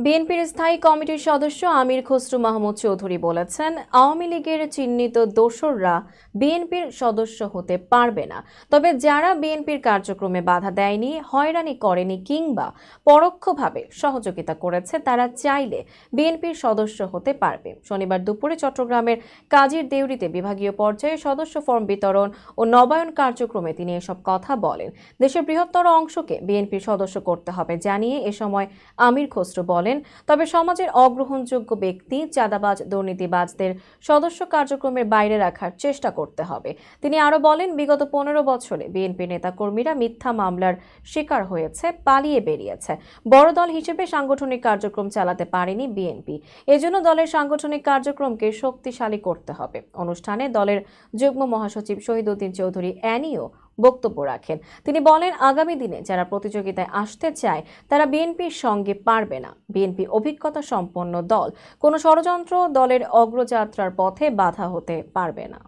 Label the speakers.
Speaker 1: বিএনপির স্থায়ী কমিটির সদস্য আমির খসরু মাহমুদ চৌধুরী বলেছেন, আওয়ামী লীগের চিহ্নিত দোসররা বিএনপির সদস্য হতে পারবে না। তবে যারা বিএনপির কার্যক্রমে বাধা দেয়নি, হয়রানি করেনি কিংবা পরোক্ষভাবে সহযোগিতা করেছে, তারা চাইলে বিএনপির সদস্য হতে পারবে। শনিবার দুপুরে চট্টগ্রামের কাজীর দেউরিতে বিভাগীয় পর্যায়ে সদস্য ফর্ম বিতরণ ও নবায়ন কার্যক্রমে তিনি এসব কথা বলেন। দেশের বৃহত্তর অংশকে বিএনপির সদস্য করতে হবে জানিয়ে এ সময় আমির খসরু বলেন, তবে সমাজের অগ্রহণযোগ্য ব্যক্তি, চাঁদাবাজ, দুর্নীতিবাজদের সদস্য কার্যক্রমের বাইরে রাখার চেষ্টা করতে হবে। তিনি আরো বলেন, বিগত 15 বছরে বিএনপি নেতাকর্মীরা মিথ্যা মামলার শিকার হয়েছে, পালিয়ে বেরিয়েছে। বড় দল হিসেবে সাংগঠনিক কার্যক্রম চালাতে পারেনি বিএনপি। এজন্য দলের সাংগঠনিক কার্যক্রমকে শক্তিশালী করতে হবে। অনুষ্ঠানে দলের যুগ্ম মহাসচিব শহীদউদ্দিন চৌধুরী অ্যানিও বক্তব্য রাখেন। তিনি বলেন, আগামী দিনে যারা প্রতিযোগিতায় আসতে চায় তারা বিএনপির সঙ্গে পারবে না। বিএনপি অভিজ্ঞতা সম্পন্ন দল, কোনো ষড়যন্ত্র দলের অগ্রযাত্রার পথে বাধা হতে পারবে না।